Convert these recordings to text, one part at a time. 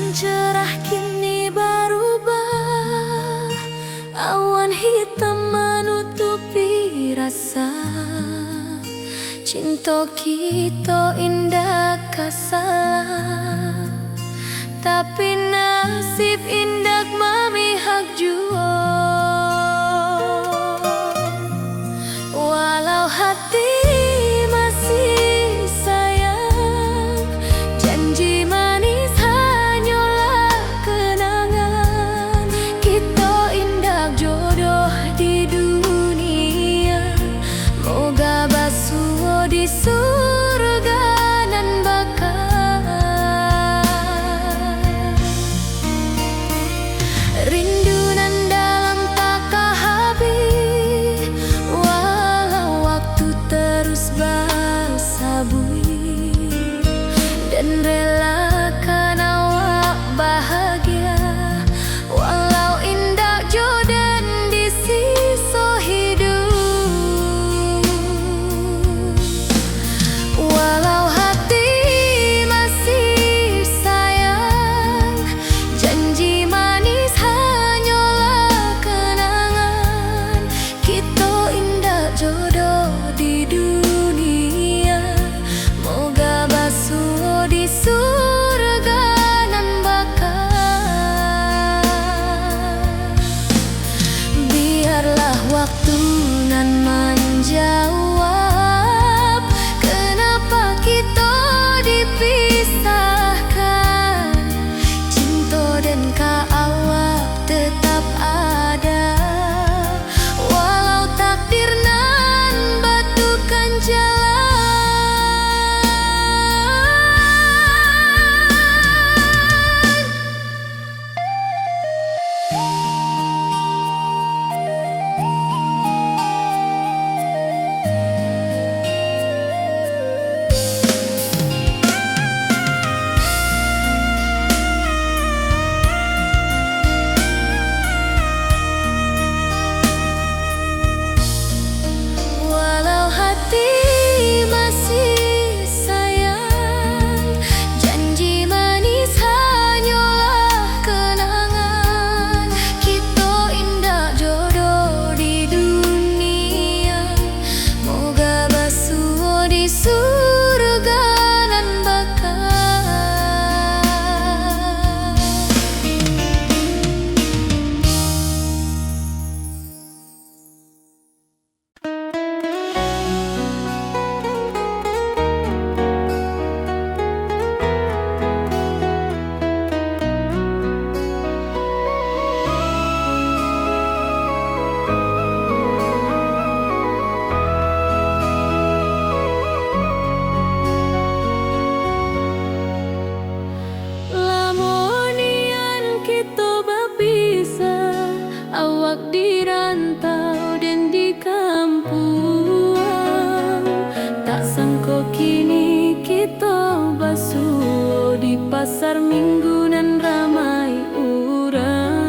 cerah kini berubah, awan hitam menutupi rasa. Cinta kita indah kasalah, tapi nasib indah memihak jua. Walau hati masih sayang, janji manis hanyalah kenangan. Kita indah jodoh di dunia, moga basuh di surga nan bakal. Rindu nan dalam tak habis, walau waktu terus bersabui, dan relakan awak bahagia, walau indah jodan di sisa hidup. Walau hati masih sayang, janji manis hanyalah kenangan. Kita indah jodoh di dunia, moga basuh di surga nan bakal. Biarlah waktu nan menjawab, kenapa kita dipisahkan. Cinta dan awak tetap ada, walau takdir nan batukan jalan. Walau hati masih sayang, janji manis hanyalah kenangan. Kita indah jodoh di dunia, moga basuh di surga nan bakal. Lamonian kita berpisah, awak di rantau dan di kampung. Tak sangka kini kita basuh di pasar minggu nan ramai urang.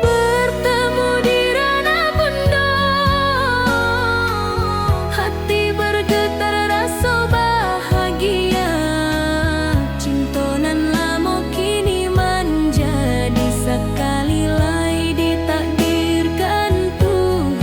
Bertemu di ranah pondok, hati bergetar rasa bahagia. Cinta nan lama kini menjadi sekali lagi ditakdirkan Tuhan.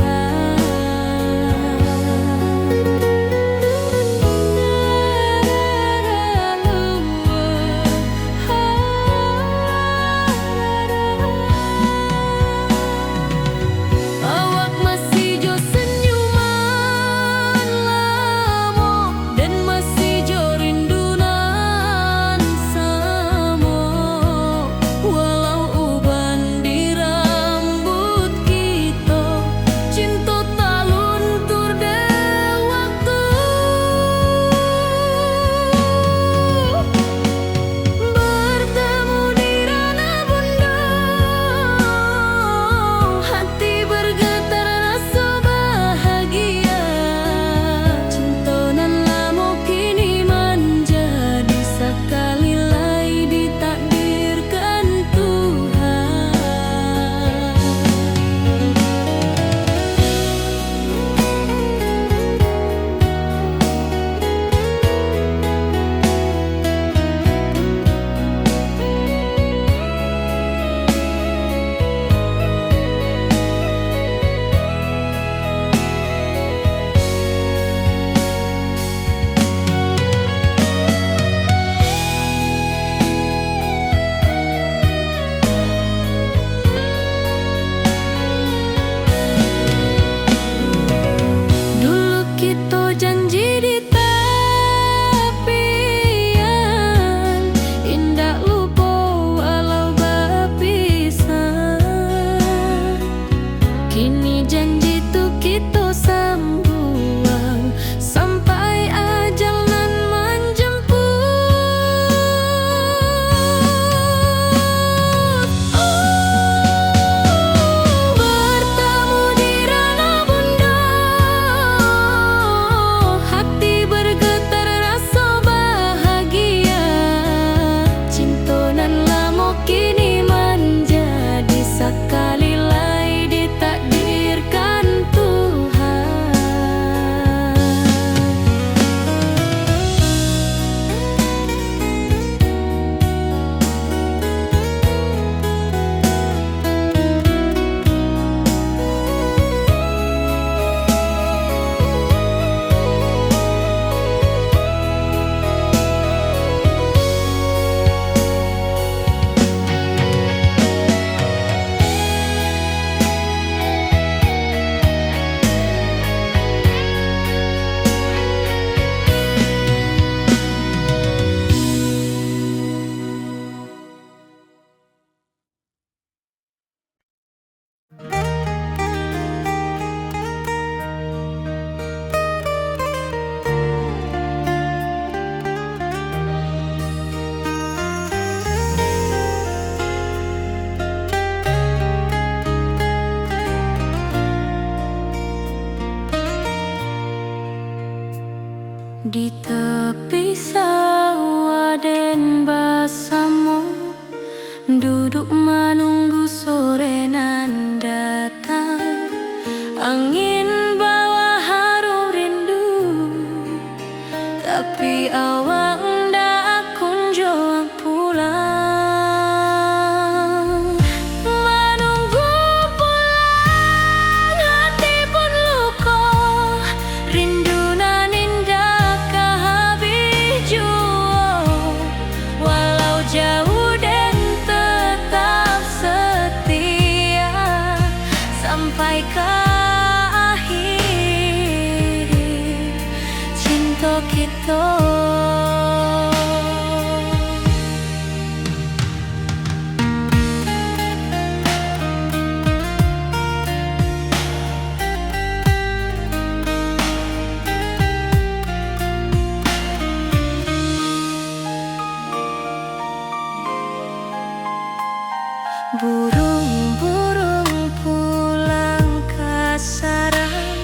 kita janji di tepian, indah lupa walau berpisah. Kini janji tu kita sambung sampai ajal nan menjemput. Bertemu di ranah bunda, hati bergetar rasa bahagia. Cinta nan lama kini menjadi sekali lagi ditakdirkan Tuhan. Di tepi sawah den bersama, duduk menunggu sore nan datang. Angin bawa harum rindu, tapi awak ndak kunjung pulang. Menunggu pulang, hati pun luka, rindu nan indah kehabis jua. Walau jauh dan tetap setia sampai ke akhir cinta kita. Burung-burung pulang ke sarang,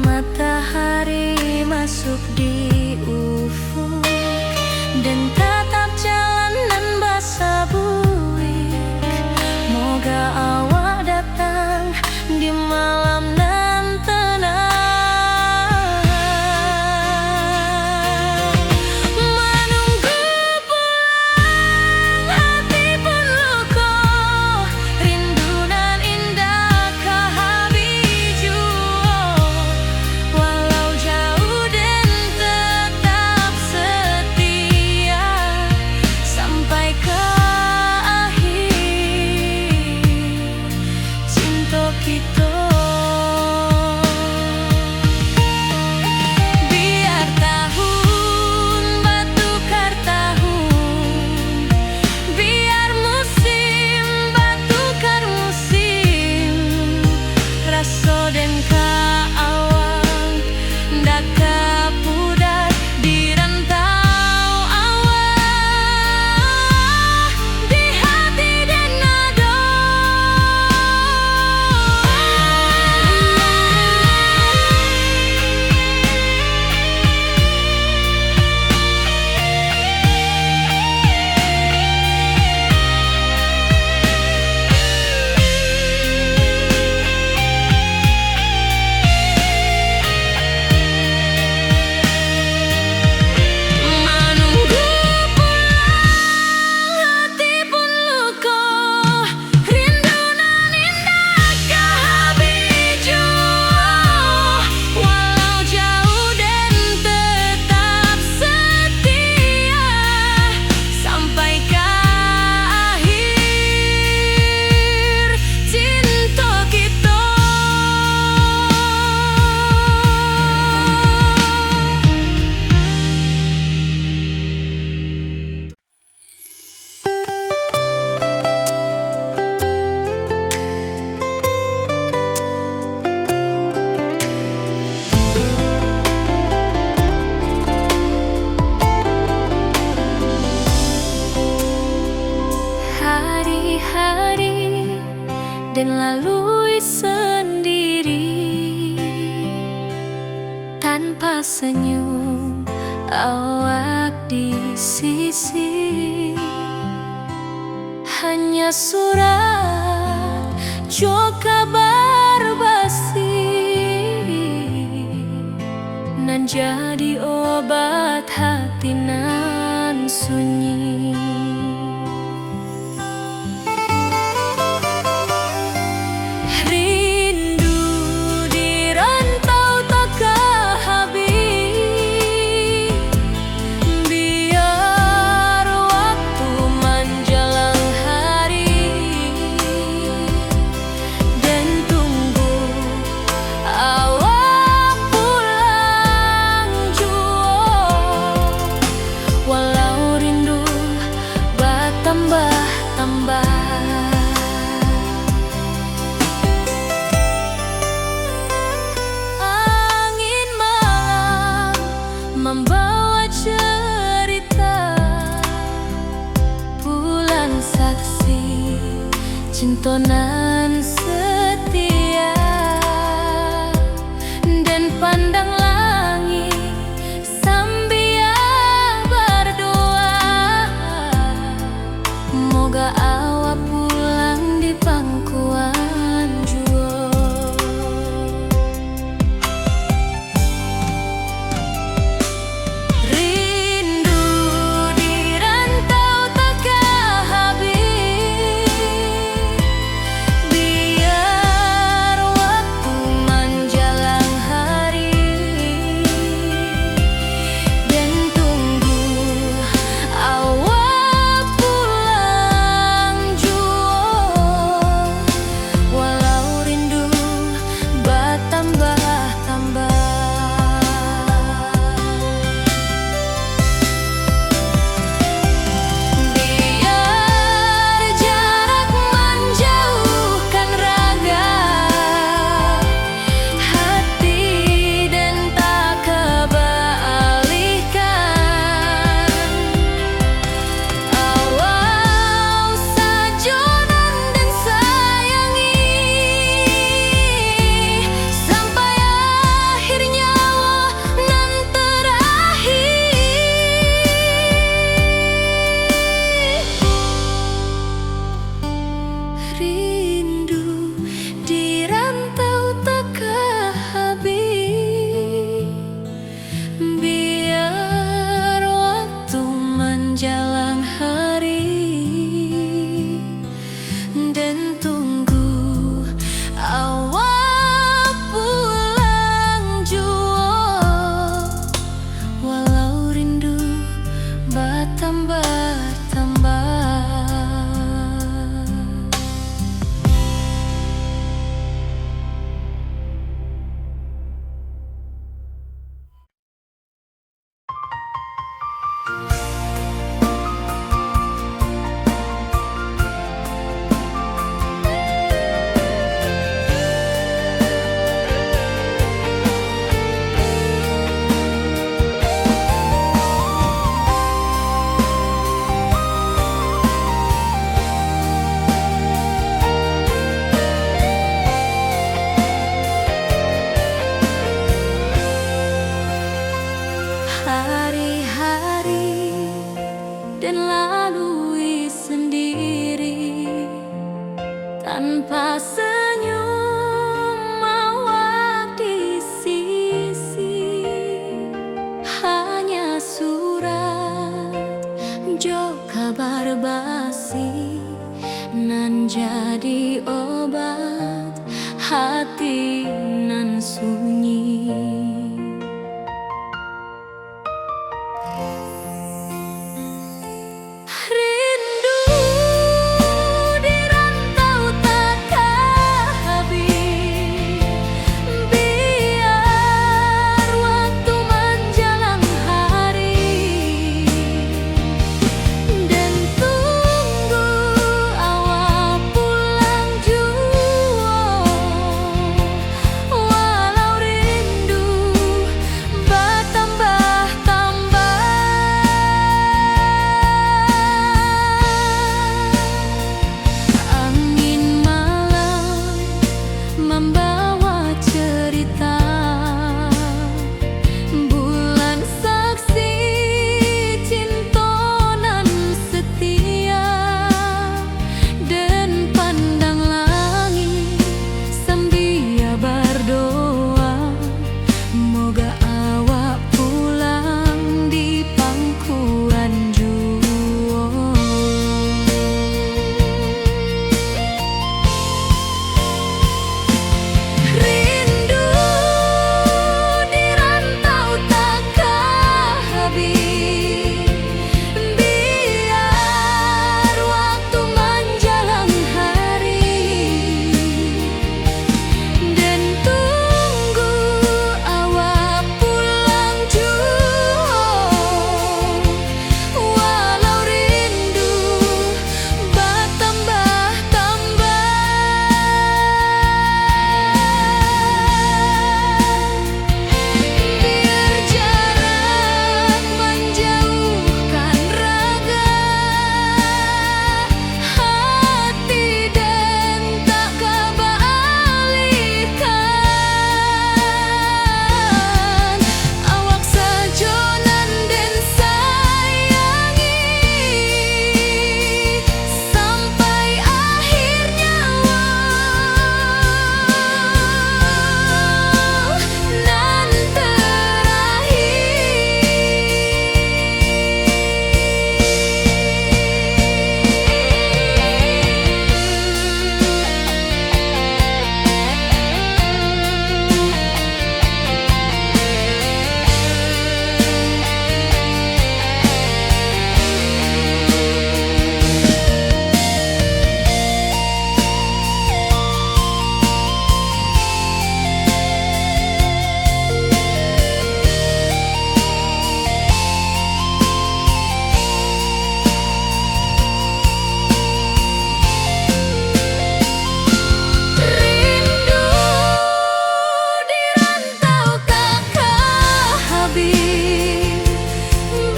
matahari masuk di ufuk, dan tatap jalanan basah buik. Moga awak datang di malam nan tenang. Menunggu pulang, hati pun luka, rindu nan indah kehabis jua. Walau jauh dan tetap setia tanpa senyum awak di sisi. Hanya surat jo kabar basi nan jadi obat hati nan sunyi. Rindu di rantau takkan habis, biar waktu menjelang hari dan tunggu awak pulang jua. Walau rindu bertambah-tambah, angin malam membawa cerita, bulan saksi cintonan setia, dan pandang langit sambil berdoa, moga awak pulang di pangkuan jua. Rindu di rantau takkan habis, biar waktu menjelang hari dan tunggu awak pulang jua. Walau rindu bertambah-tambah, biar jarak menjauhkan raga hati dan tak kebalihkan. Awal sajonan dan sayangi sampai akhir nyawa nan terakhir. Rindu di rantau takkan habis, biar waktu menjelang hari dan tunggu awak pulang jua. Walau rindu bertambah-tambah. Hari-hari dan lalui sendiri tanpa senyum awak di sisi. Hanya surat jo kabar basi nan jadi obat hati nan sunyi. Rindu di rantau takkan habis, biar waktu menjelang hari dan tunggu awak pulang jua. sepi.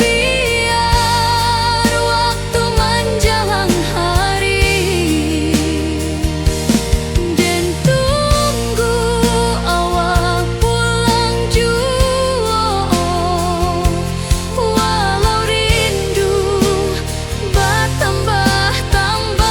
Biar waktu menjelang hari dan tunggu awak pulang jua. Walau rindu bertambah-tambah.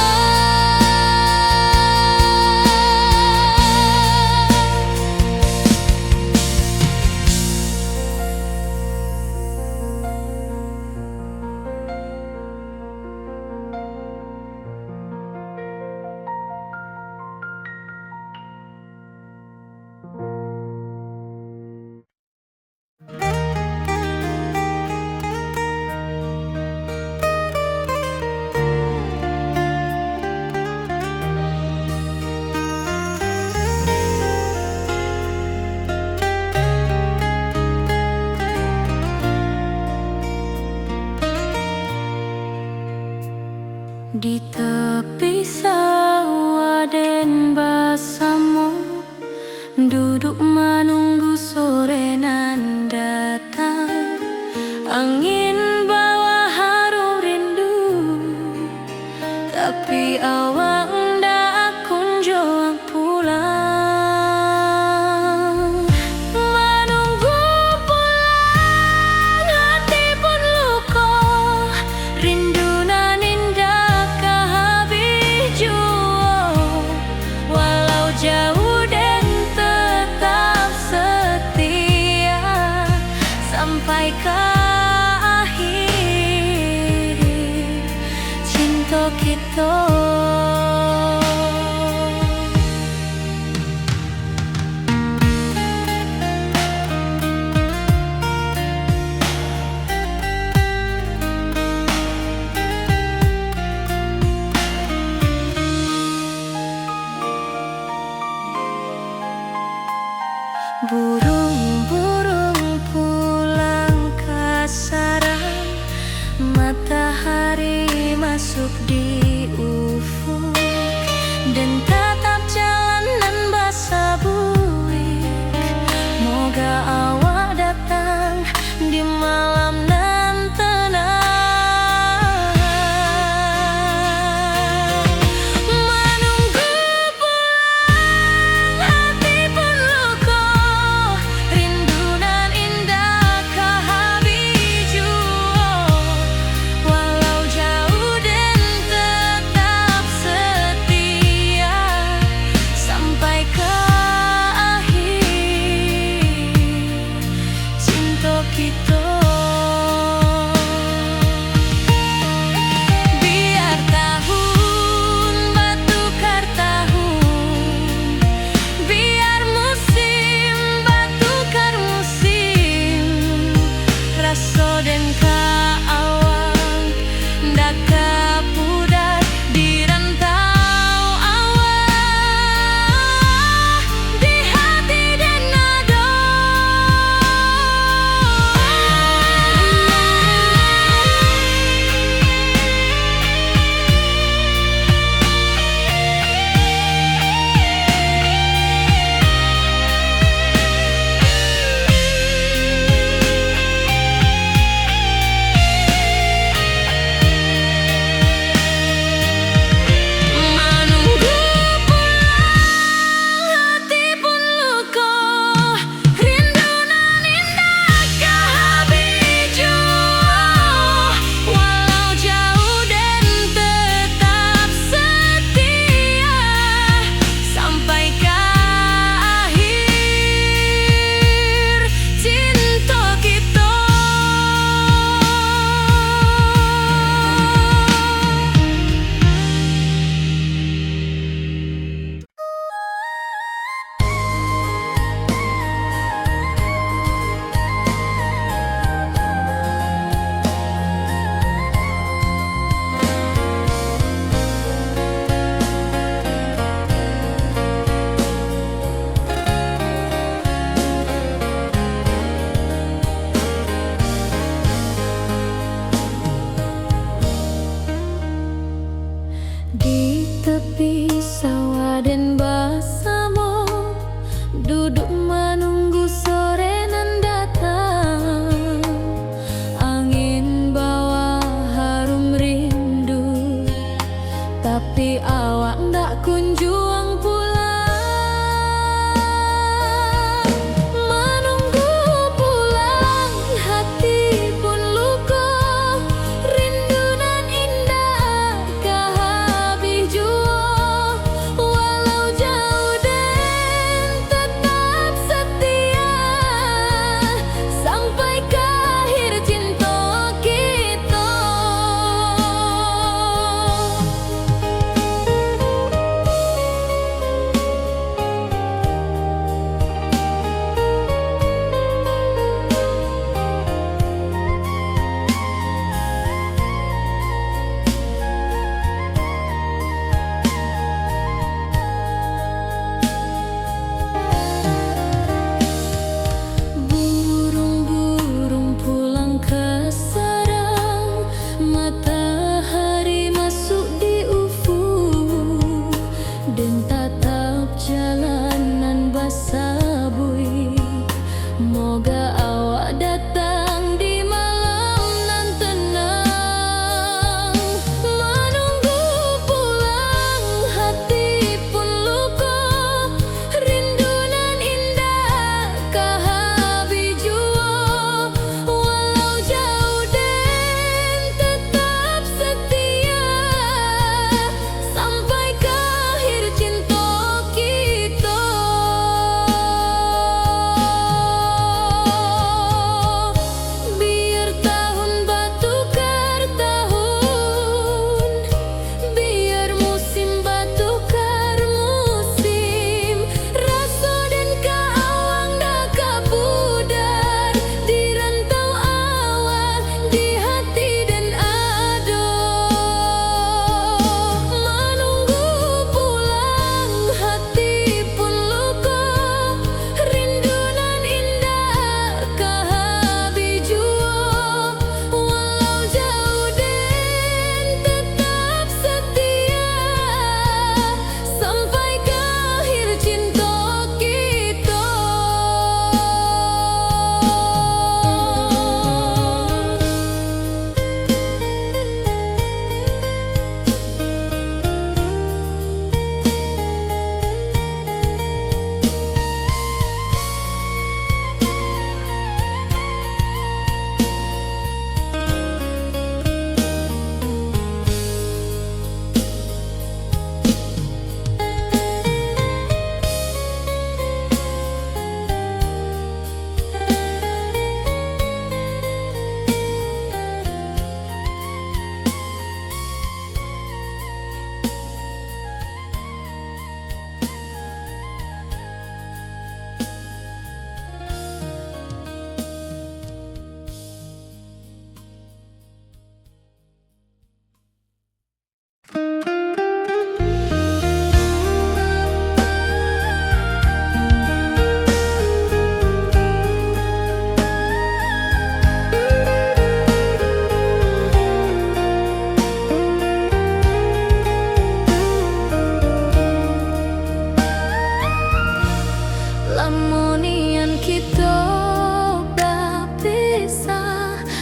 Di tepi sawah den basamu, duduk menunggu sore nan datang. Angin bawa harum rindu, tapi awak ndak kunjung pulang. Menunggu pulang hati pun luka, rindu nan indah kehabis jua. Walau jauh dan tetap setia sampai ke akhir cinta kita. Burung-burung pulang ke sarang, matahari masuk di ufuk dan tatap jalanan basah buik. Moga awak datang di malam nan tenang. Menunggu pulang hati pun luka, rindu nan indah kehabis jua. Walau jauh dan tetap setia sampai ke akhir cinta kita. Biar tahun bertukar tahun, biar musim bertukar musim, rasa dan keawang ndak kepudar di rantau awak di hati dan nado.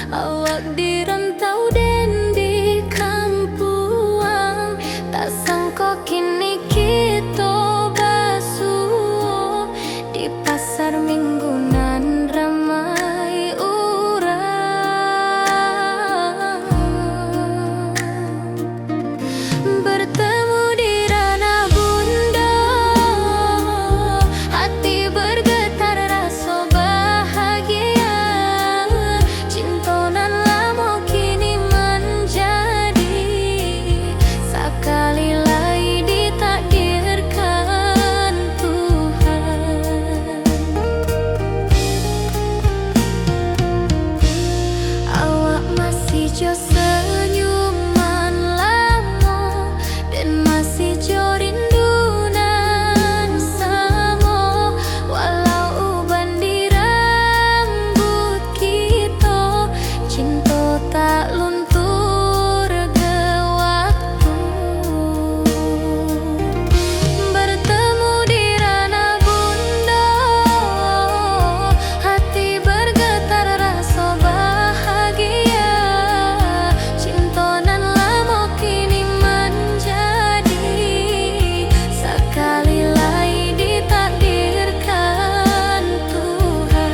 Awak di rantau dan di kampung, tak sangka kini kita basuh di pasar minggunan ramai orang. Bertemu di ranah bunda, hati bergetar rasa bahagia. Cinta nan lama kini menjadi sekali lagi ditakdirkan Tuhan. Awak masih jo senyuman lama dan masih jo rindunan sama. Walau uban di rambut kita, cinta tak luntur ke waktu. Bertemu di ranah bunda, hati bergetar rasa bahagia. Cinta nan lama kini menjadi sekali lagi ditakdirkan Tuhan.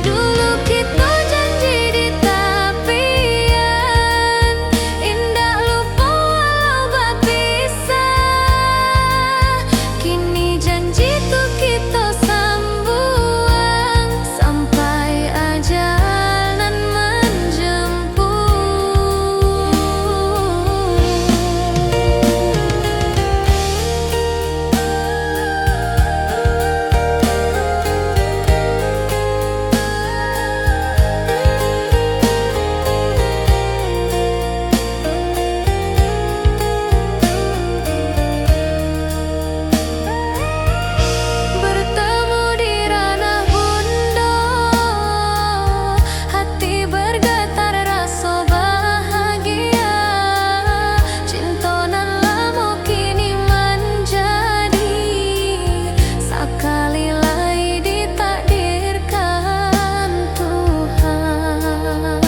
Dulu kita janji di tepian, indah lupa walau berpisah. Kini janji tuh kita sambung sampai ajal nan bertemu di ranah bunda, hati bergetar rasa bahagia. Cinta nan lama kini menjadi sekali lagi ditakdirkan Tuhan.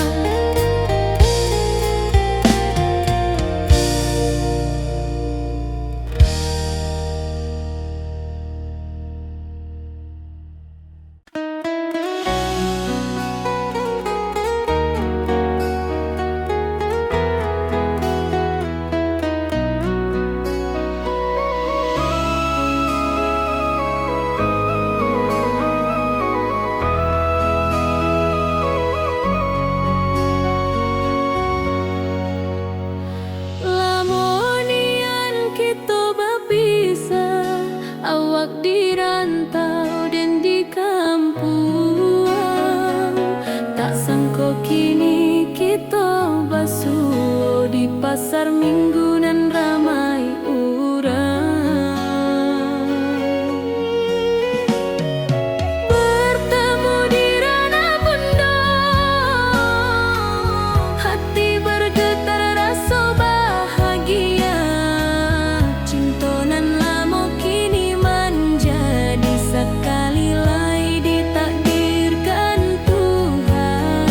Lamonian kita berpisah, awak di rantau dan di kampung, tak sangka kini kita basuh di pasar minggunan ramai orang. Bertemu di ranah bunda, hati bergetar rasa bahagia. Cinta nan lama kini menjadi sekali lagi ditakdirkan Tuhan.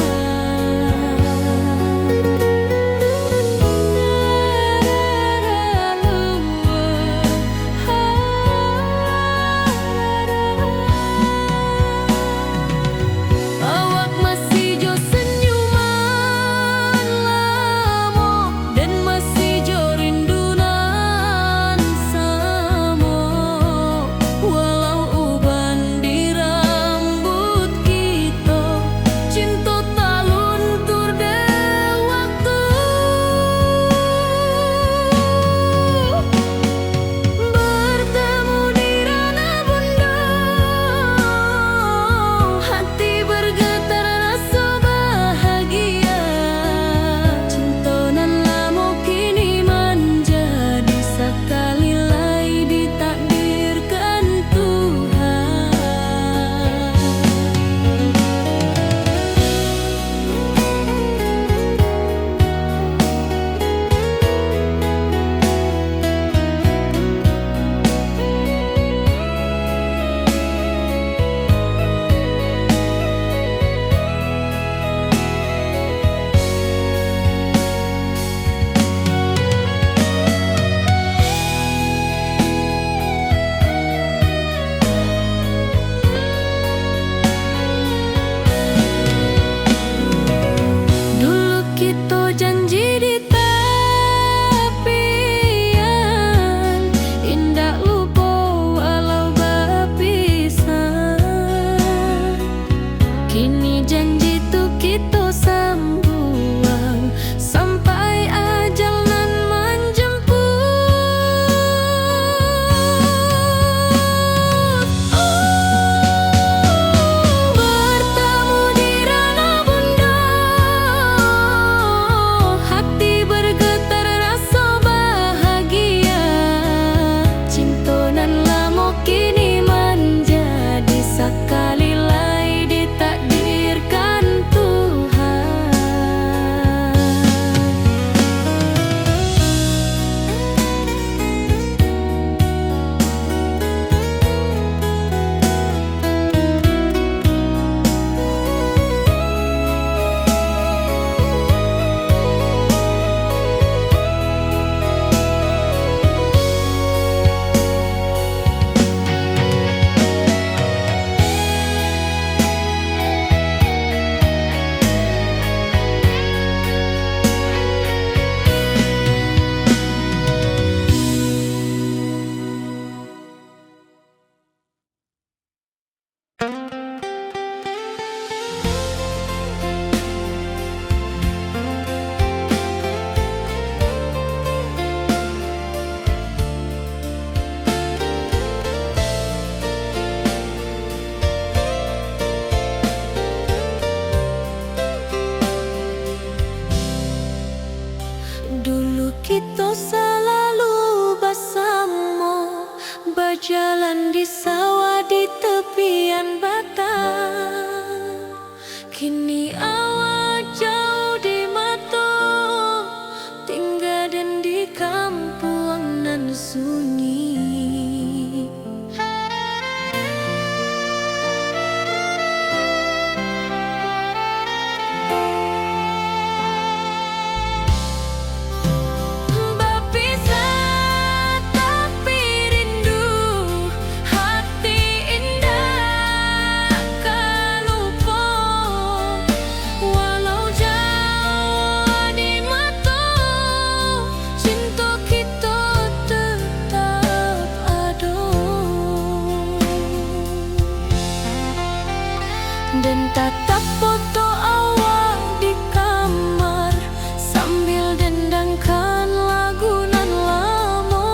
Tatap foto awak di kamar sambil dendangkan lagu nan lama.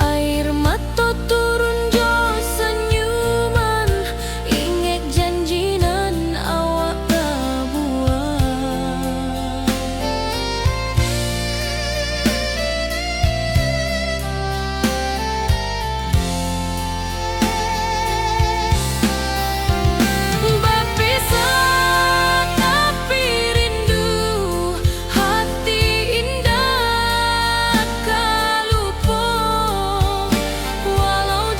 Air mata turun jo senyuman, inget janji nan awak buat. Berpisah tapi rindu, hati indah tak lupa. Walau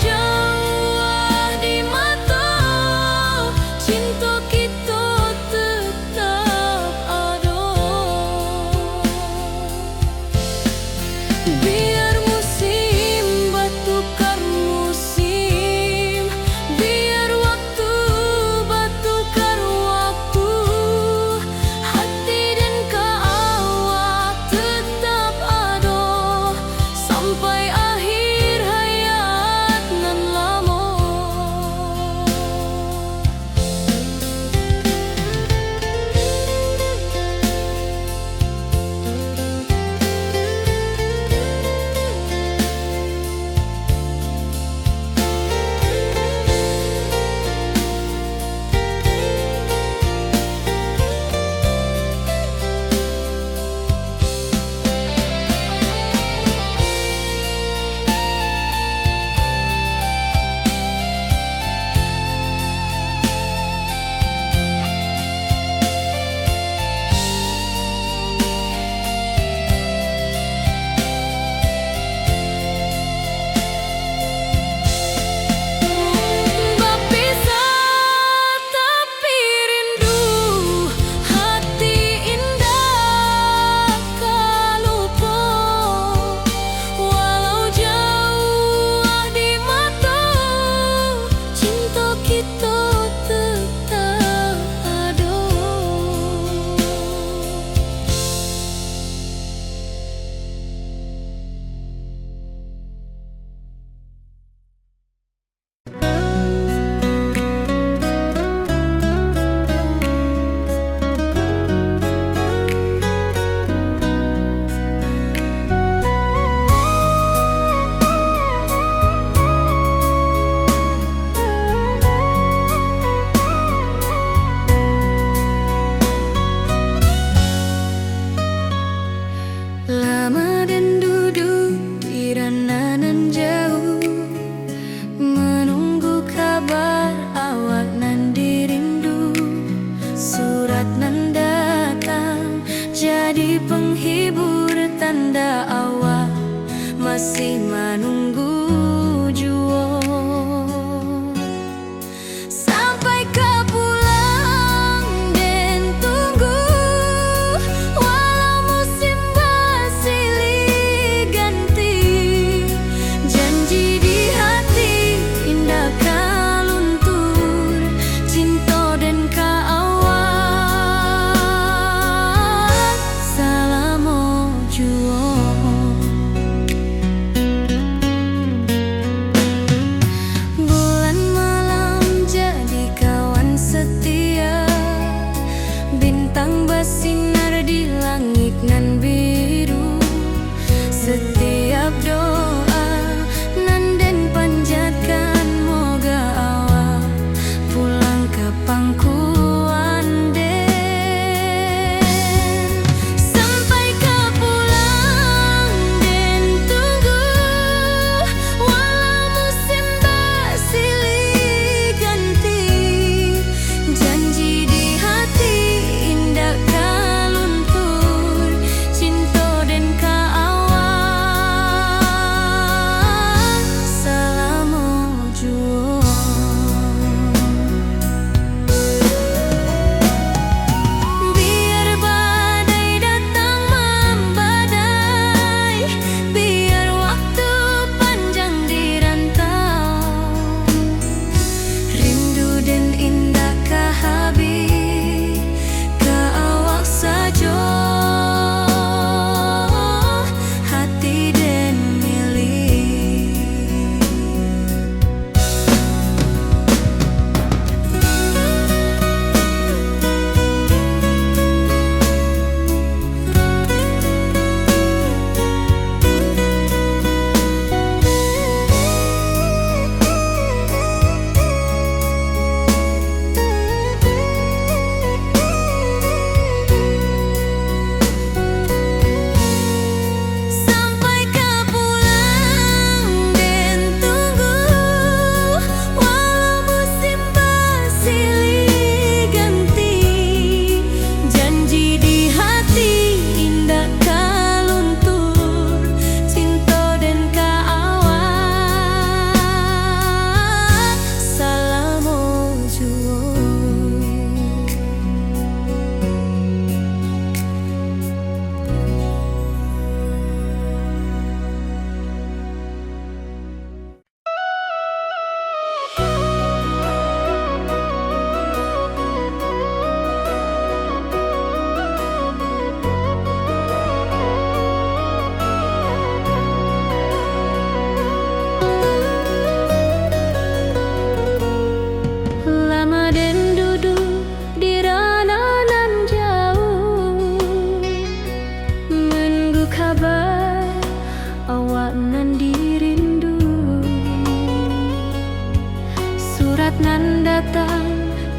nan datang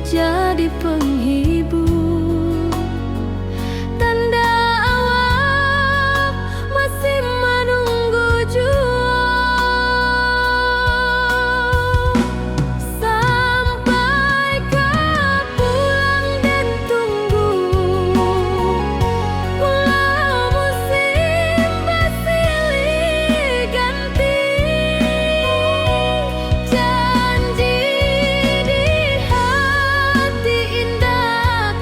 jadi penghibur. Tanda awak masih menunggu jua, sampai kau pulang dan tunggu. Mula musim bersilih ganti, janji di hati indah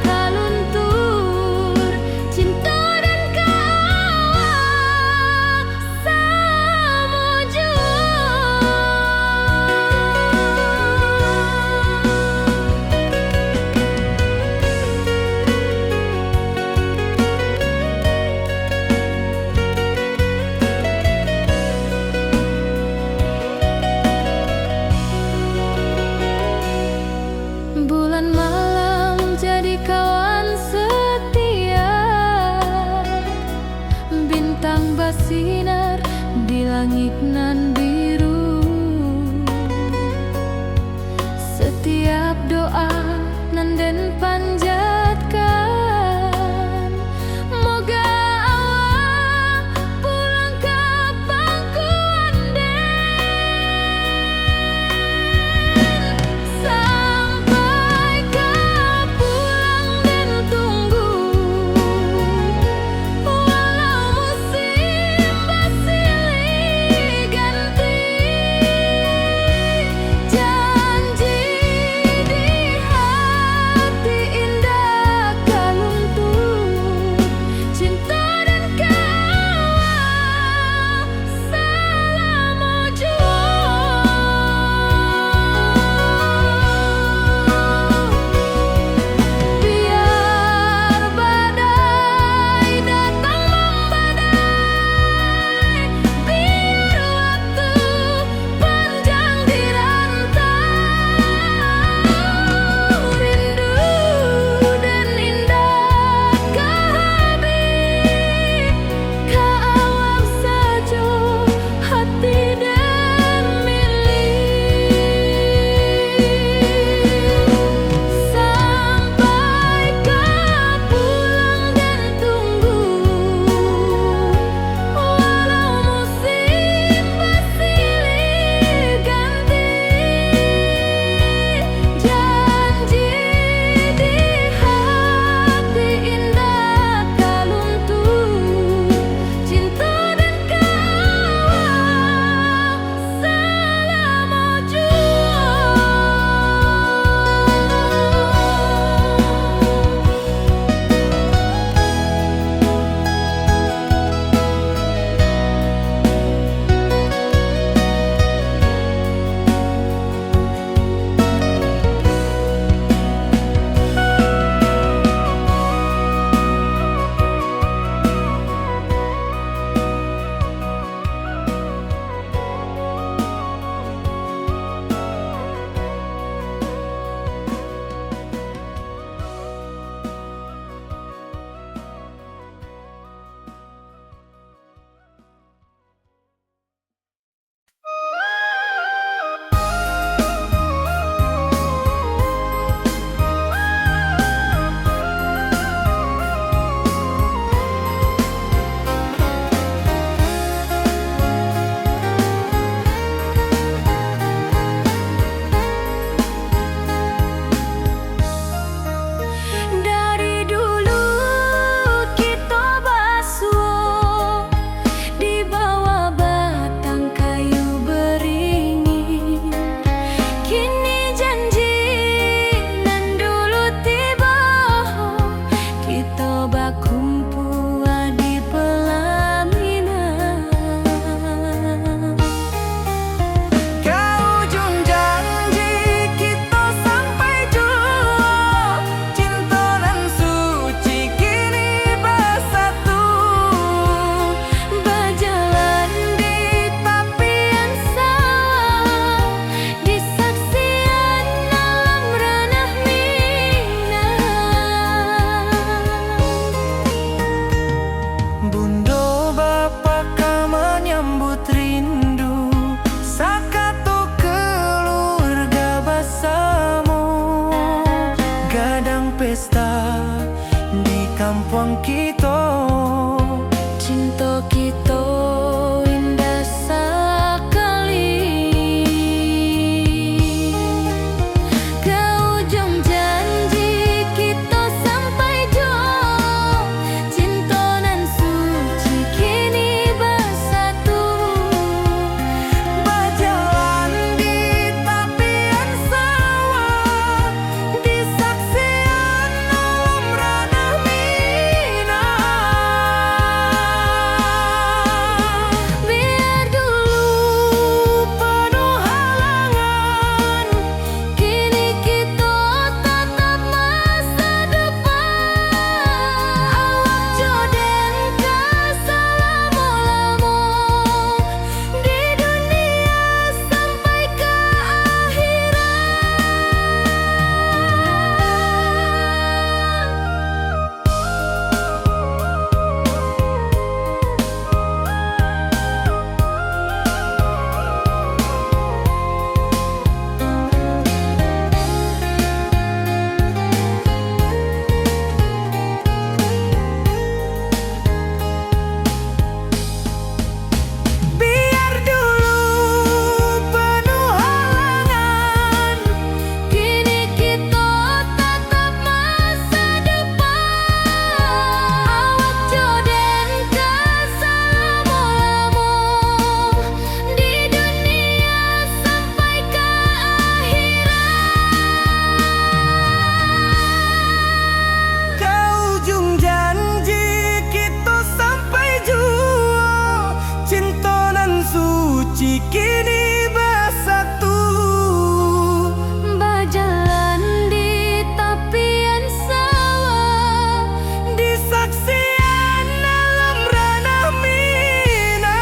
pang kita. Cinta kita indah sekali. Ke ujung janji kita sampai jauh. Cinta nan suci kini bersatu. Berjalan di tepian sawah, di saksian alam ranah Minang. Biar dulu penuh halangan, kini kita tatap masa depan. Awak joden ke selama-lama di dunia sampai ke Biar dulu penuh halangan, kini kita tatap masa depan. Awak joden ke selama-lama di dunia sampai ke ke ujung janji kita sampai jua. Cinta nan suci kini bersatu. berjalan di tepian sawah. Di saksian alam ranah Minang.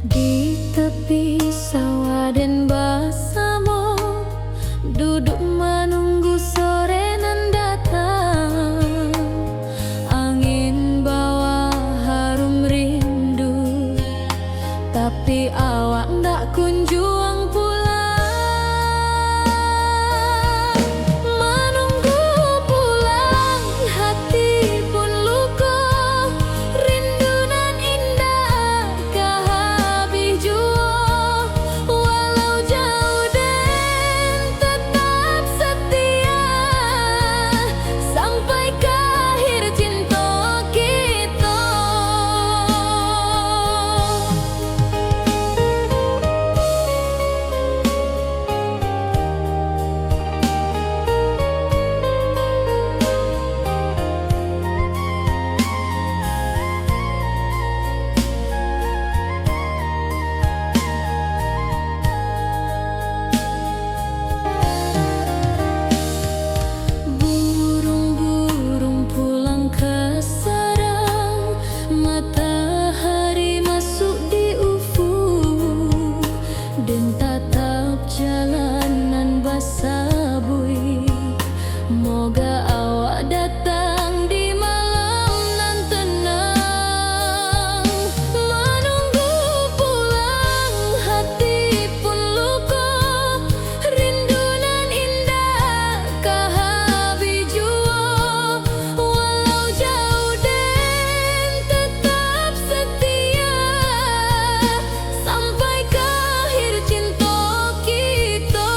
Di tepi sawah dan bersama, duduk menunggu sore nan datang. Angin bawa harum rindu, tapi awak ndak kunjung pulang. Menunggu pulang, hati pun luka. Rindu nan indah kah habis jua. Walau jauh dan tetap setia sampai ke akhir cinta kita. Burung-burung pulang ke sarang, matahari masuk di ufuk, dan tatap jalanan basabui. Moga awak datang di malam nan tenang. Menunggu pulang, hati pun luka. Rindu nan indah kah habis jua. Walau jauh dan tetap setia sampai ke akhir cinta kita.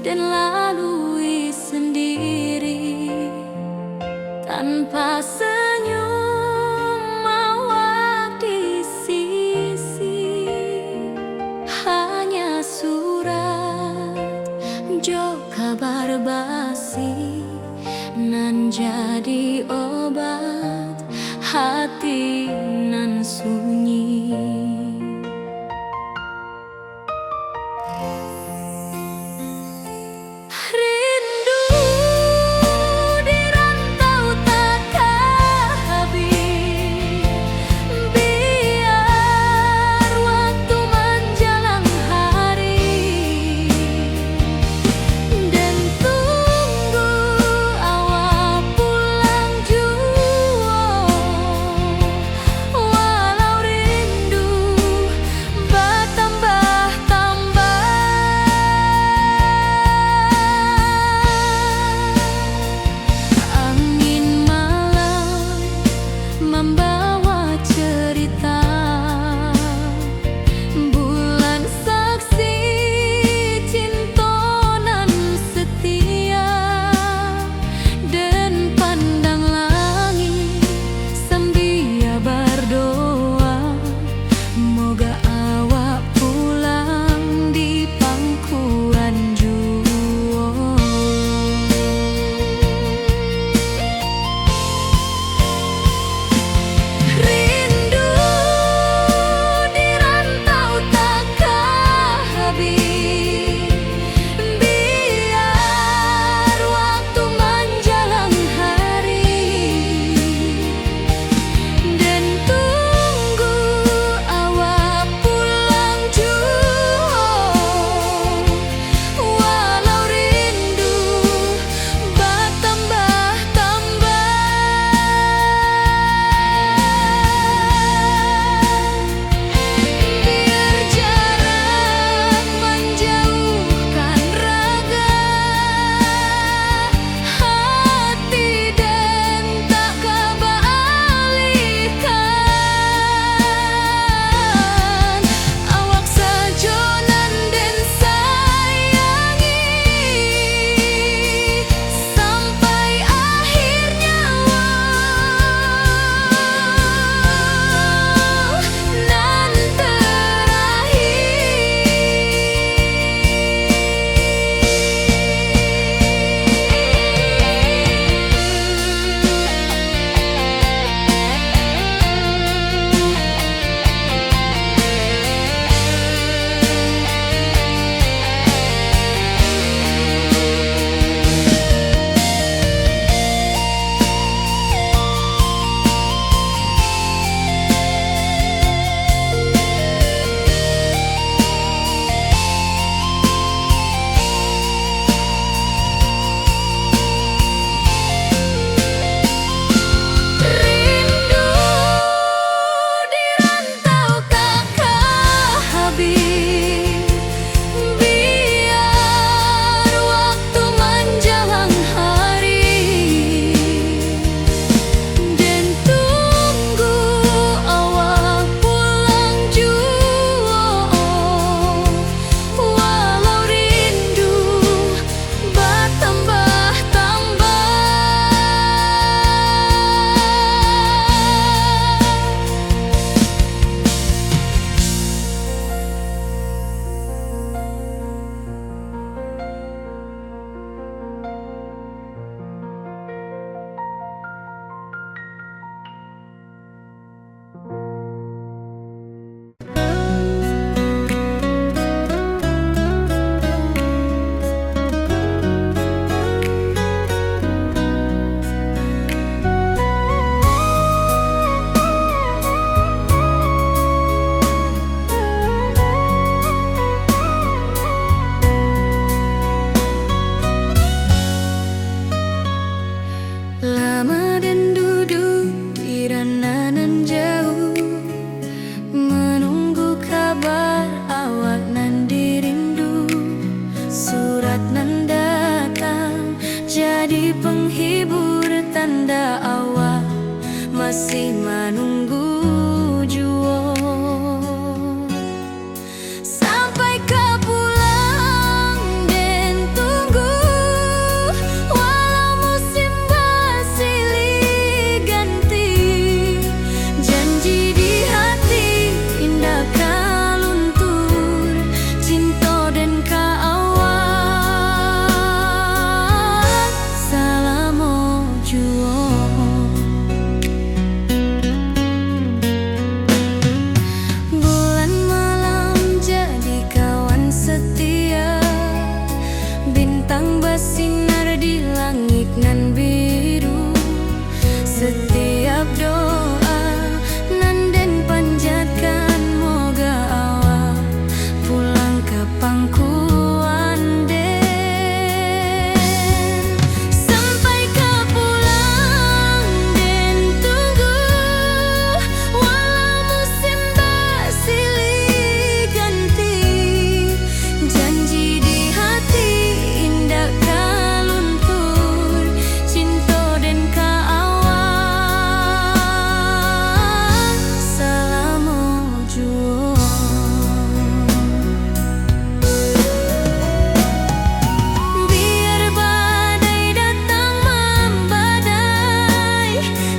dan lalui sendiri tanpa senyum awak di sisi. Hanya surat jo kabar basi nan jadi obat hati nan sunyi. Rindu di rantau takkan habis, biar waktu menjelang hari, dan tunggu awak pulang jua. Walau rindu bertambah-tambah, angin malam membawa cerita, bulan saksi cinta nan setia, dan pandang langit sambil berdoa, moga awak pulang di pangkuan jua. Rindu di rantau takkan habis, biar waktu menjelang hari, dan tunggu awak pulang jua. Walau rindu bertambah-tambah, biar jarak menjauhkan raga hati, dan tak kebalikan. Awak saja nan den sayangi sampai akhir nyawa, nan rindu di rantau takkan habis, biar waktu menjelang hari, dan tunggu awak pulang jua. Walau rindu bertambah-tambah, lama dan duduk di ranah jauh, menunggu kabar awak nan dirindu. Surat nan datang jadi penghibur, tanda awak masih menunggu jua. Sampai kau pulang dan nan biru. Setiap doa nan den panjatkan, moga awak pulang ke pangkuan den. Sampai ke pulang den tunggu, walau musim bersilih ganti. Janji di hati indah kaluntur, cinta dan ka awak selama juang. Biar badai datang membadai,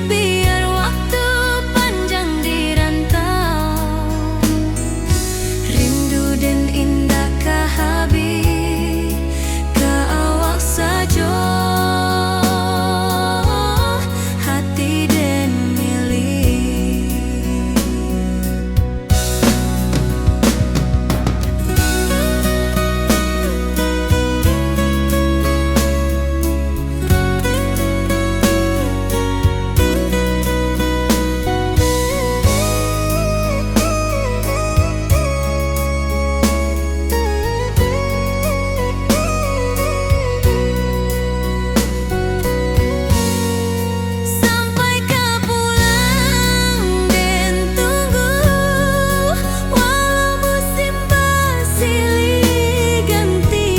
biar waktu panjang di rantau, rindu dan indah ka habis ka awak saja, hati dan milik. Sampai ke pulang den tunggu, walau musim bersilih ganti.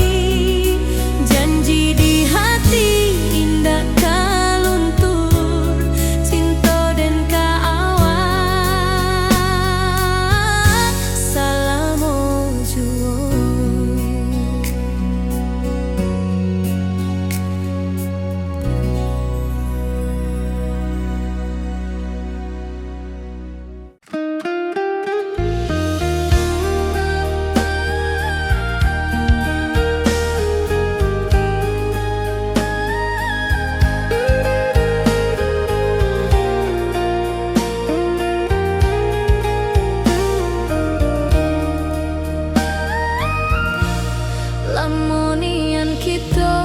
Janji di hati indah kaluntur, cinta dan ka awak selama juang. Lamunian kita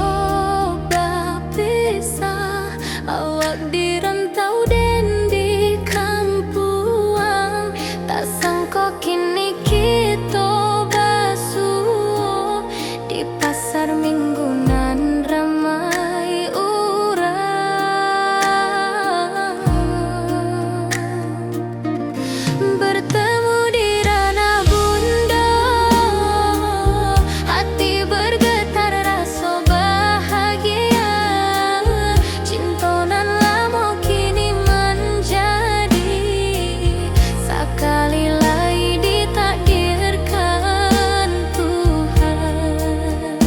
berpisah, awak di rantau dan di kampuang. Tak sangka kini kita basuh di pasar minggu nan ramai urang. Bertemu di ranah bunda, hati bergetar rasa bahagia. Cinta nan lama kini menjadi sekali lagi ditakdirkan Tuhan.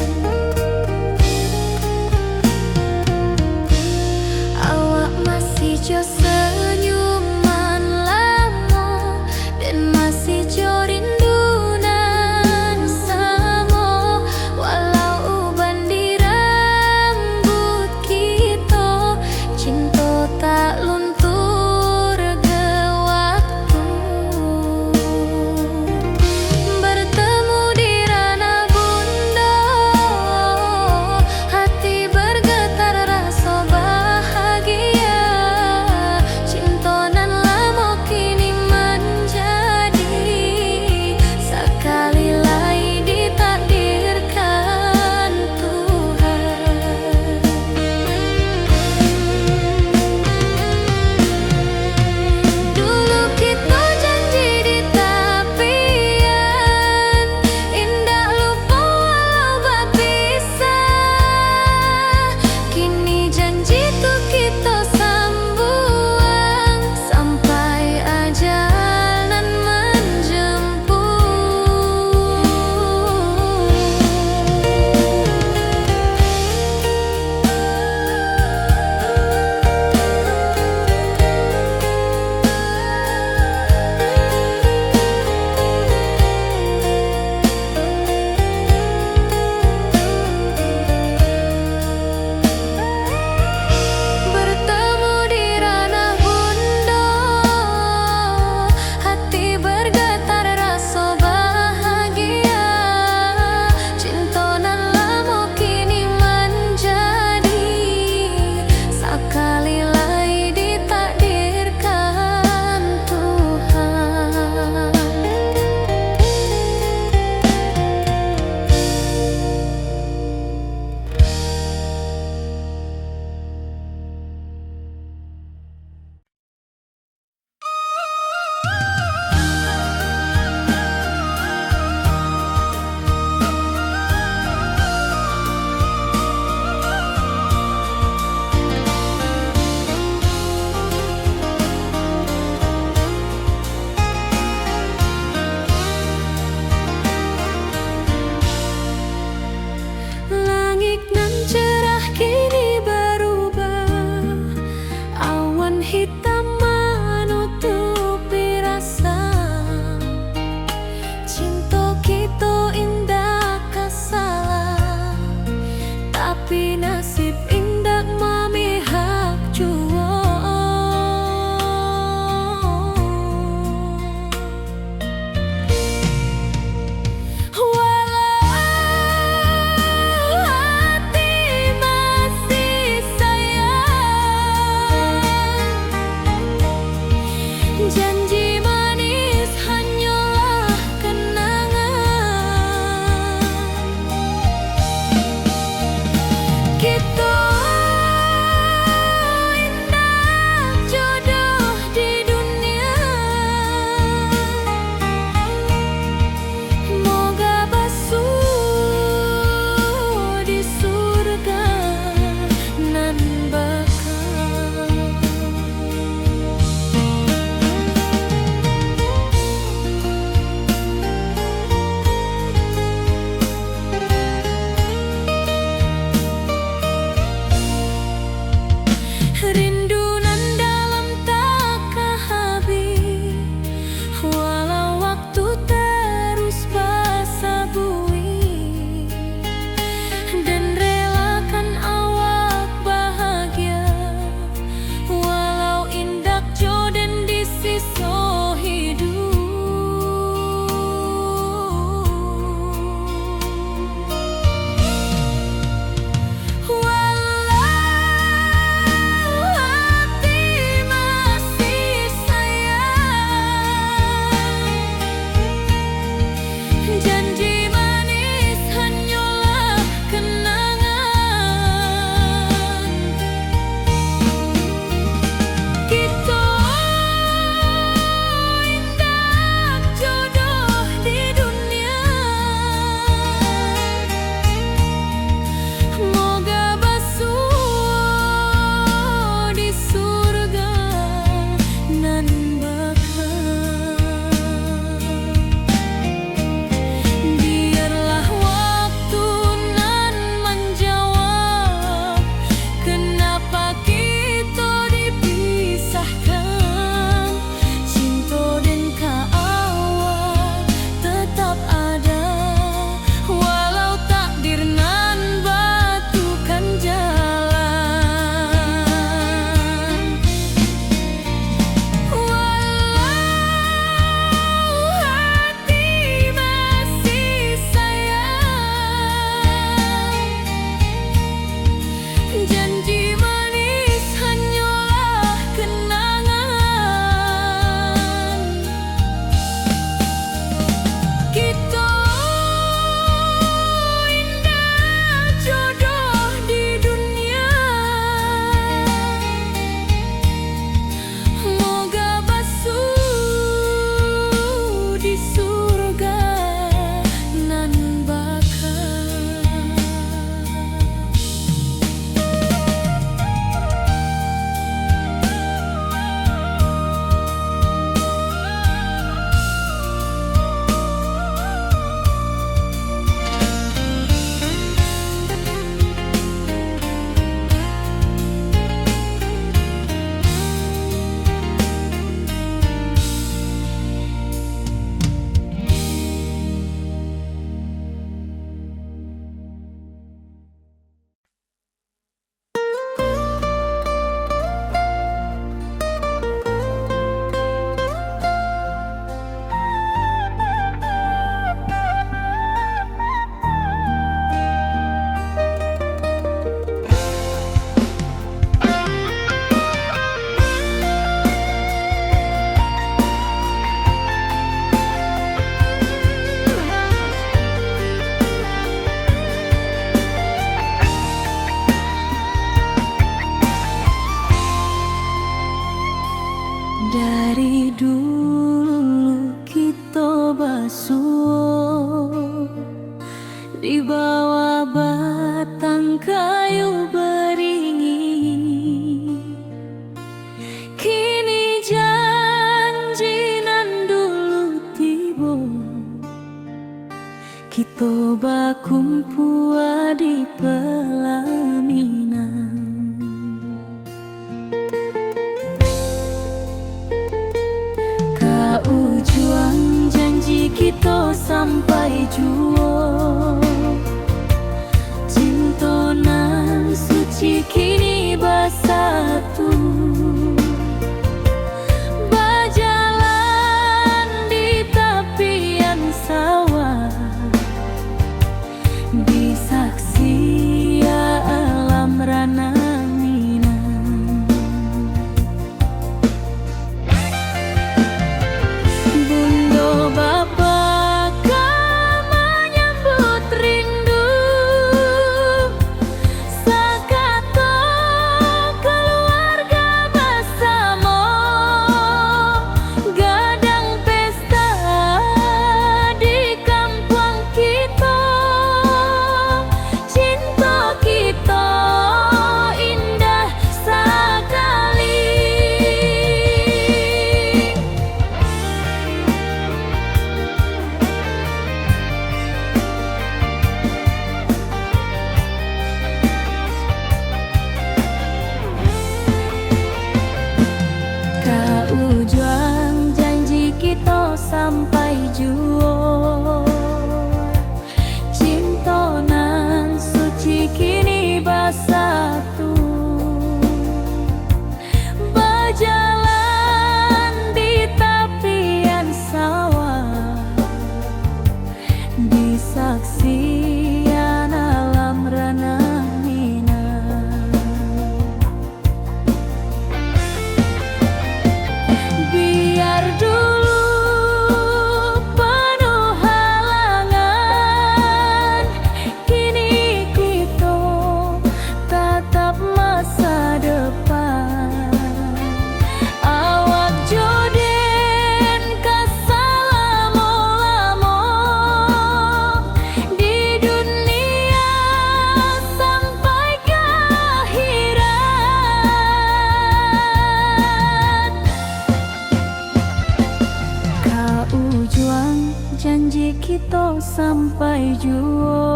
sampai juo.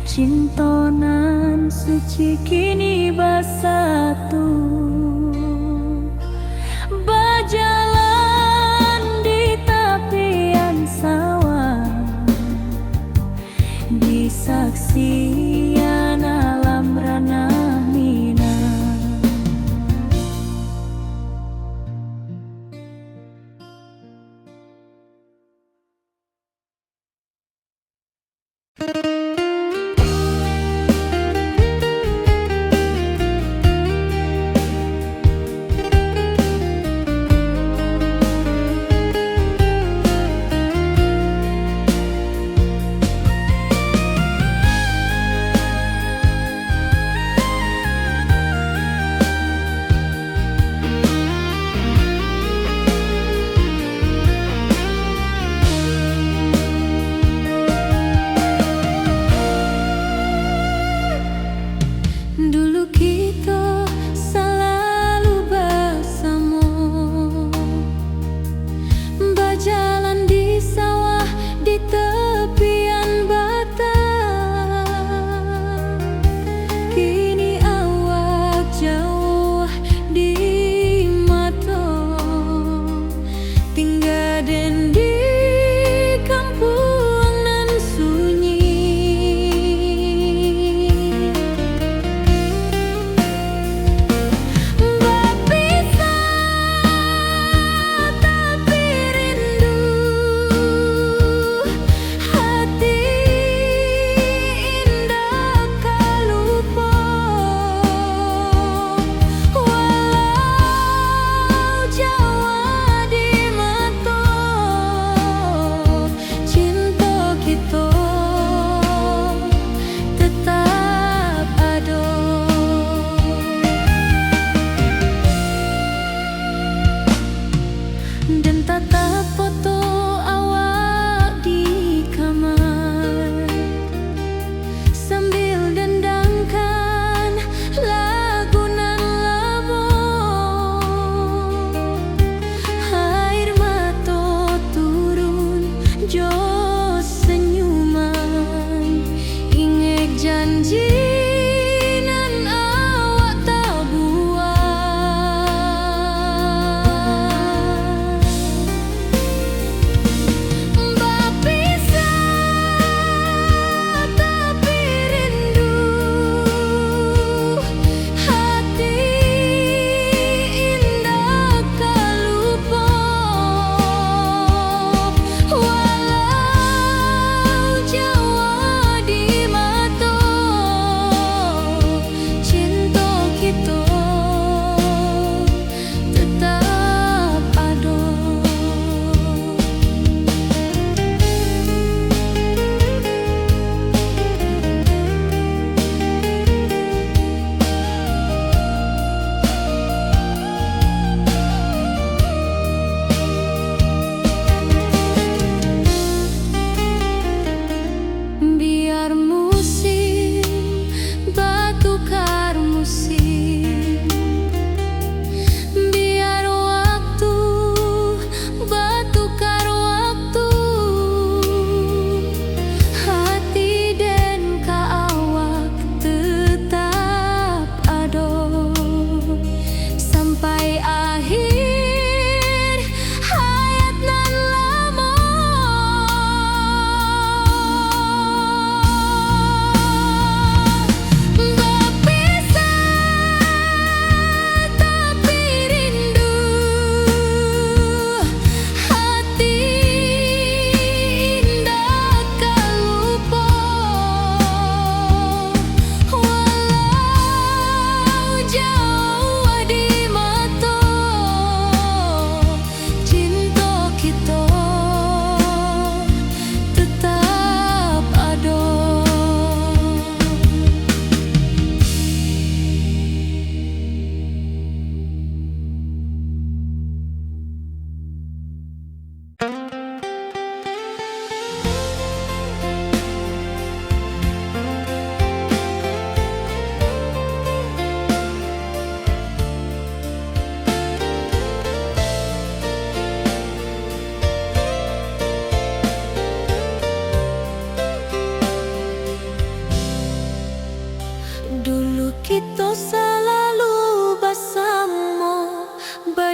Cintonan suci kini bersatu, berjalan di tepian sawah, di saksian alam ranah Minang. Dulu kita selalu bersama, berjalan di sawah di tepian batang. Kini awak jauh di mata, tinggal dan di kampung nan sunyi. Dan tatap foto awak di kamar, sambil dendangkan lagu nan lama. Air mata turun jo senyuman, ingat janji nan awak tak buat.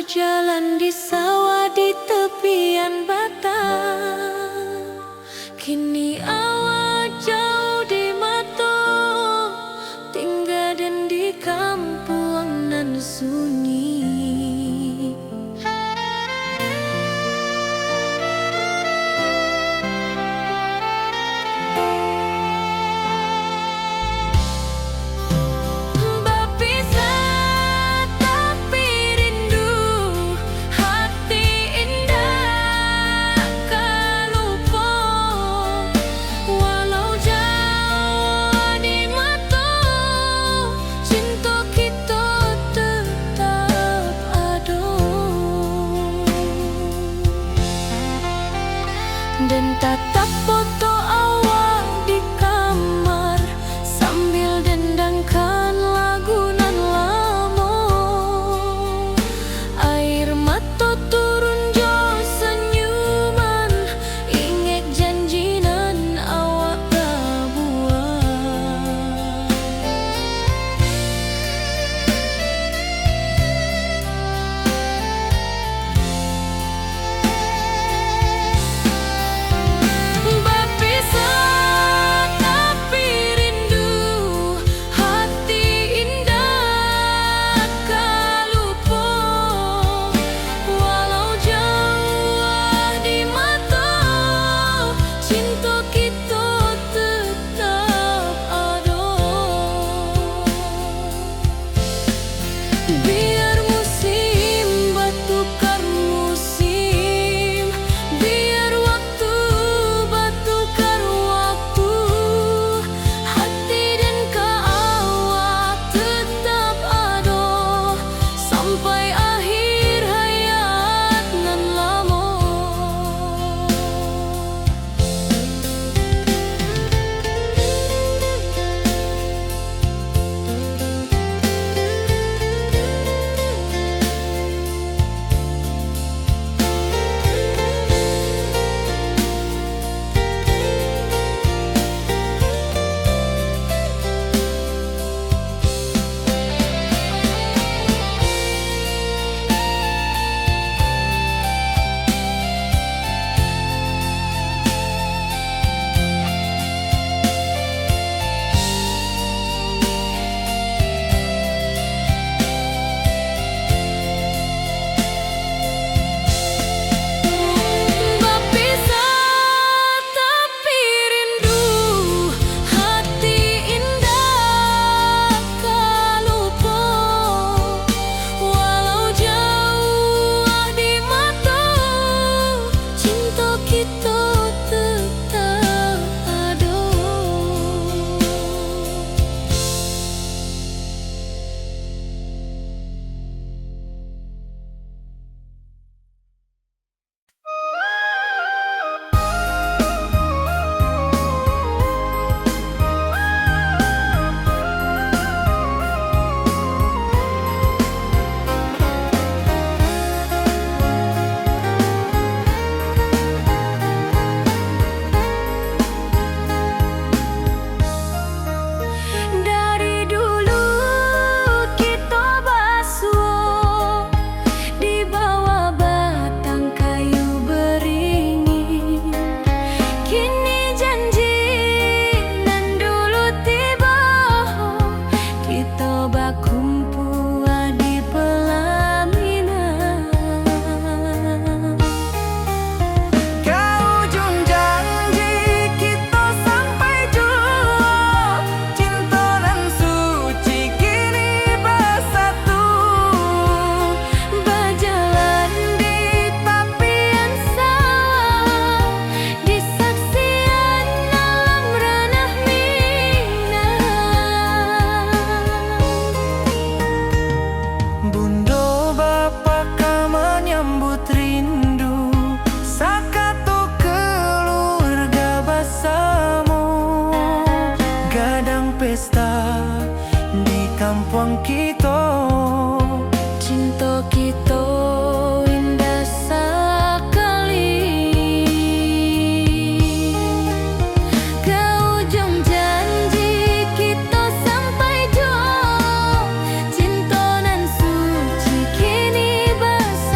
Berjalan di sawah di tepian batang, kini awak jauh di mata, tinggal dan di kampung nan sunyi. Dan tatap foto awak di kamar sambil dendangkan lagu nan lama. Air mata turun jo senyuman, ingat janji nan awak tak buat. Biar musim bertukar musim, biar waktu bertukar waktu, hati dan awak tetap ada sampai akhir hayat nan lama. Pesta di kampung kita, cinta kita indah sekali. Ke ujung janji kita sampai jauh, cinta nan suci kini bersatu.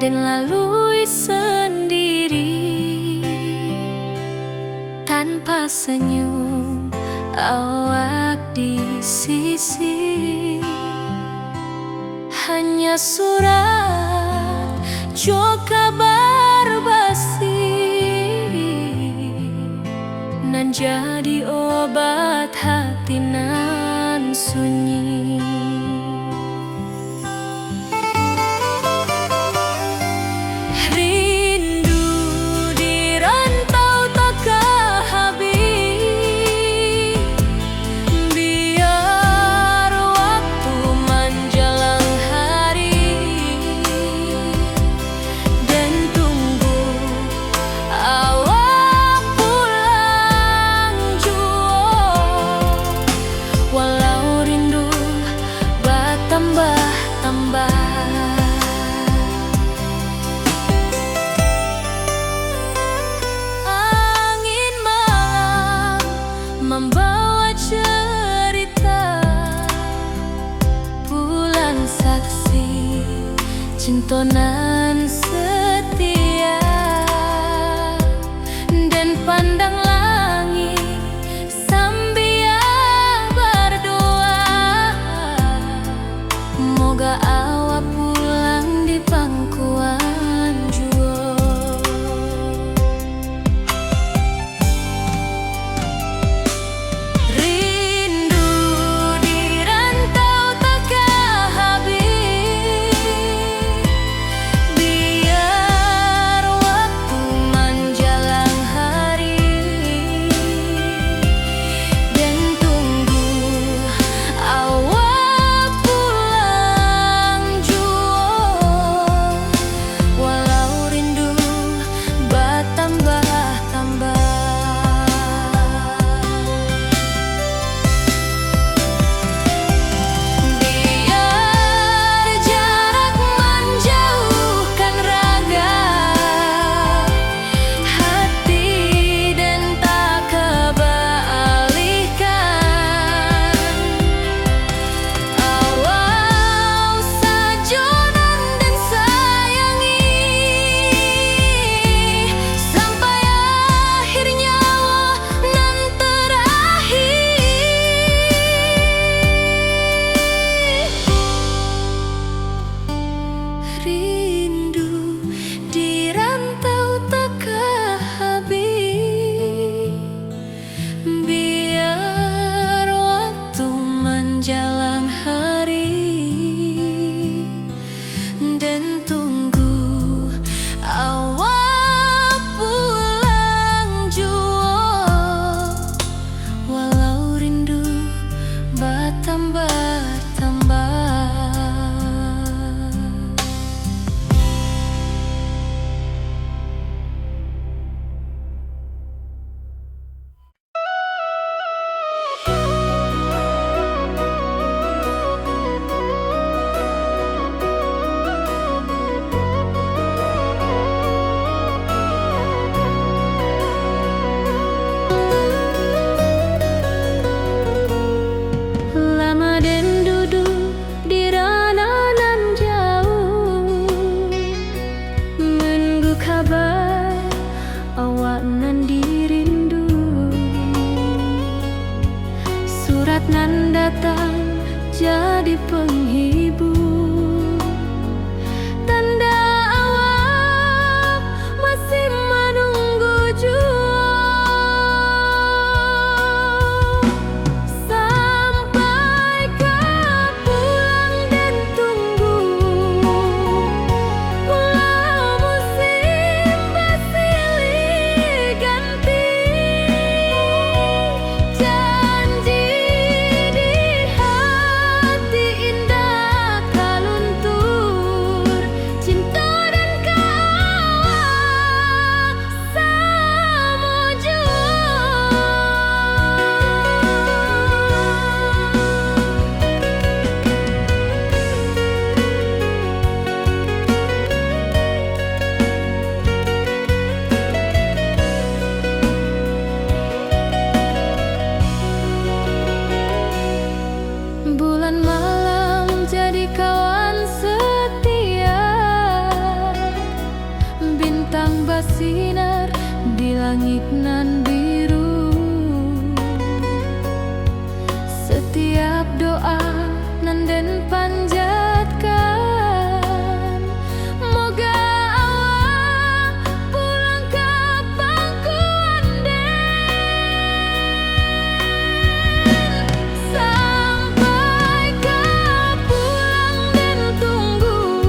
dan lalui sendiri tanpa senyum awak di sisi. Hanya surat jo kabar basi nan jadi obat hati nan sunyi. Rindu di rantau takkan habis, biar waktu menjelang hari dan tunggu awak pulang jua. Walau rindu bertambah-tambah, angin malam membawa cerita bulan saksi cintonan setia, dan pandang langit sambil berdoa, moga awak pulang di pangkuan jua. Rindu di rantau takkan habis, biar waktu menjelang hari dan tunggu awak pulang jua. Walau rindu bertambah-tambah, biar jarak menjauhkan raga hati dan tak kebalihkan. Awak sajonan dan sayangi sampai akhir nyawa nan terakhir. Rindu di rantau takkan habis, biar waktu menjelang hari dan tunggu awak pulang jua. Walau rindu bertambah-tambah. Lama dan duduk di ranah nan jauh, menunggu kabar awak nan dirindu. Surat nan datang jadi penghibur, tanda awak masih menunggu jua. Sampai kau pulang dan tunggu, walau musim bersilih ganti, janji di hati indah langit nan biru. Setiap doa nan den panjatkan, moga awak pulang ke pangkuan den. Sampai ke pulang den tunggu,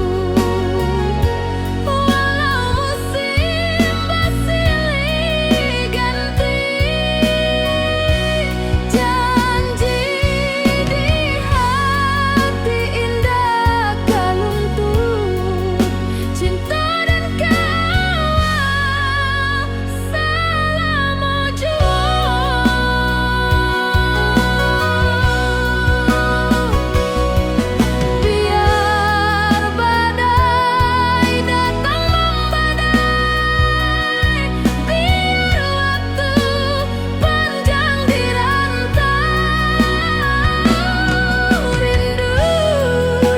walau musim bersilih ganti. Janji di hati indah kaluntung, cinta dan kawal selama juang. Biar badai datang membadai, biar waktu panjang dirantau, rindu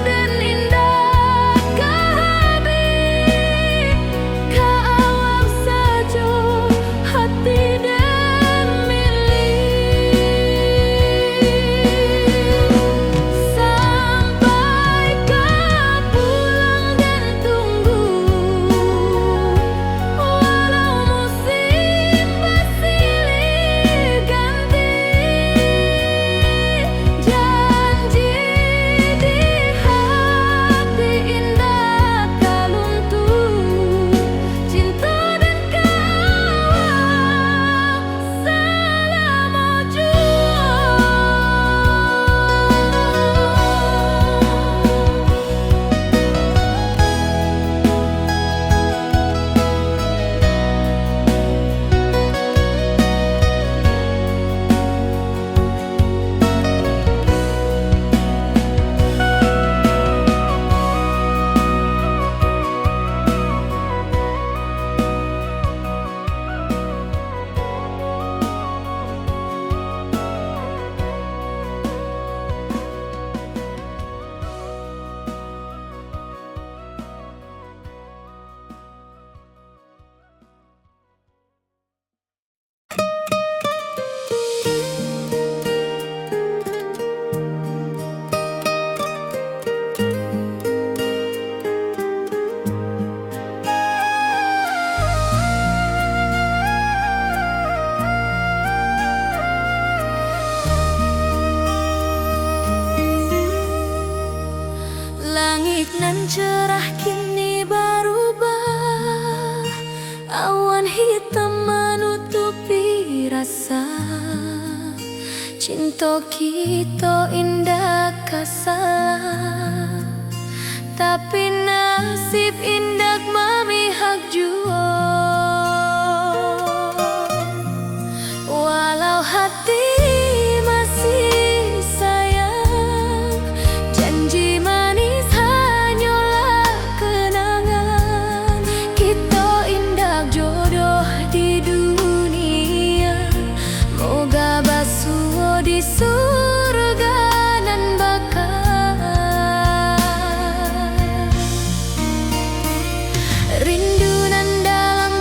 dan indah kehabis, kawal saja hati dan milik. Sampai ke pulang dan tunggu, walau musim bersilih ganti. Janji di hati indah kaluntung, cinta dan kawal selama langit nan cerah kini berubah, awan hitam menutupi rasa. Cinta kita indah kasalah, tapi nasib indah memihak jua. Walau hati masih sayang, janji manis hanyalah kenangan. Kita indah jodoh di dunia, moga basuh di surga nan bakal. Rindu nan dalam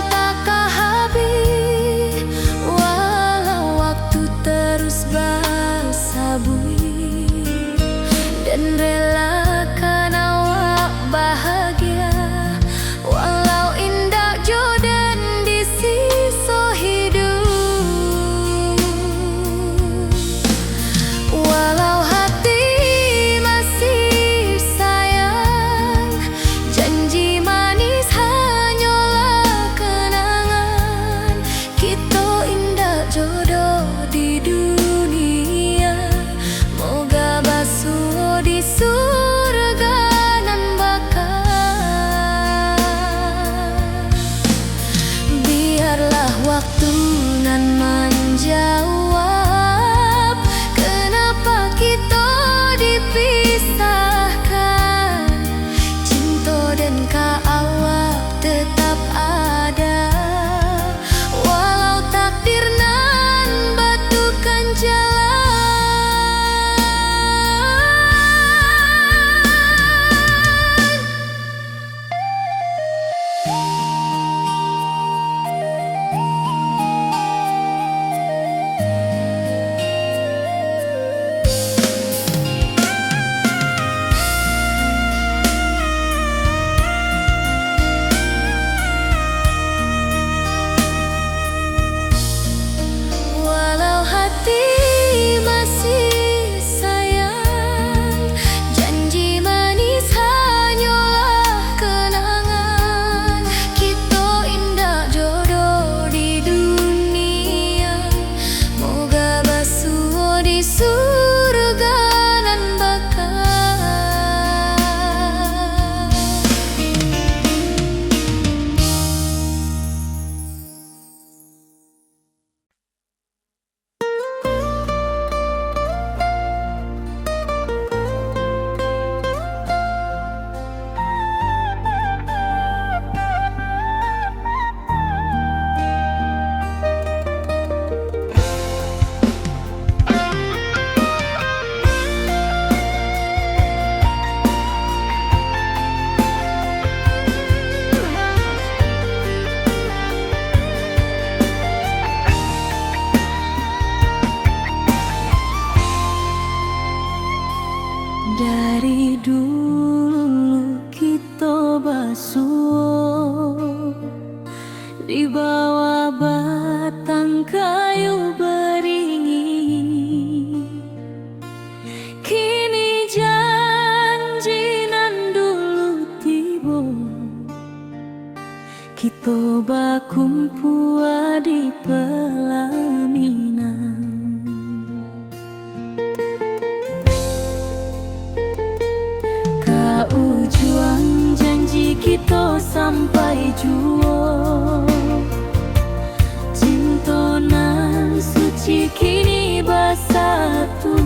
suci kini bersatu.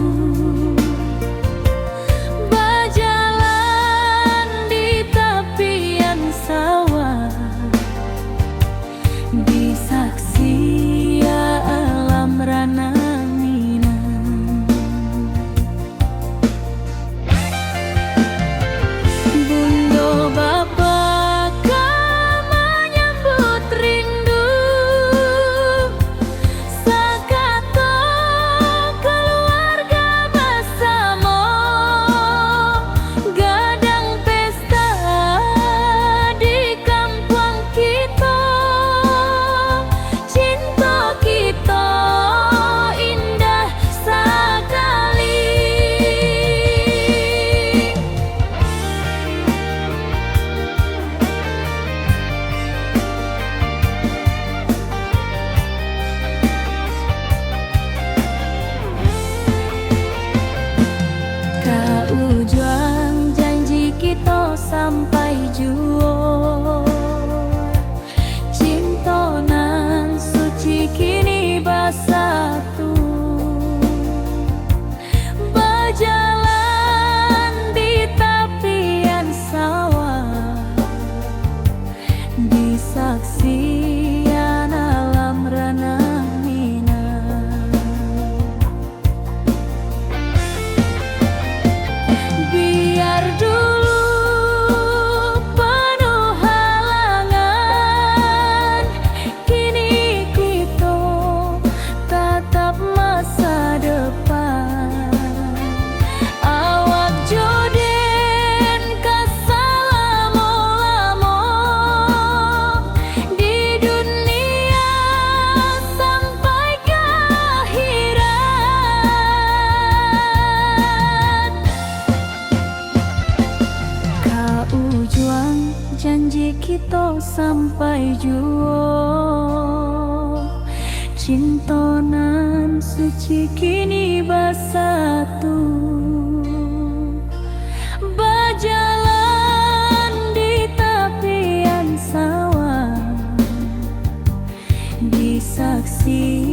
Berjalan di tepian sawah, di saksi alam rana Minang. Bundo Bapa kau menyambut rindu, sakato keluarga bersama, gadang pesta di kampung kita. Cinta kita indah sekali. Kau juang janji kita sampai jua. Cinta nan suci kini bersatu. Berjalan di tepian sawah, di saksian alam rana Minang. Biar dulu penuh halangan, kini kita tatap masa depan. Awak joden kesalamo-lamo di dunia sampai ke akhirat. Kau juang janji kita sampai jua. Cinta nan suci kini bersatu. Berjalan di tepian sawah, di saksi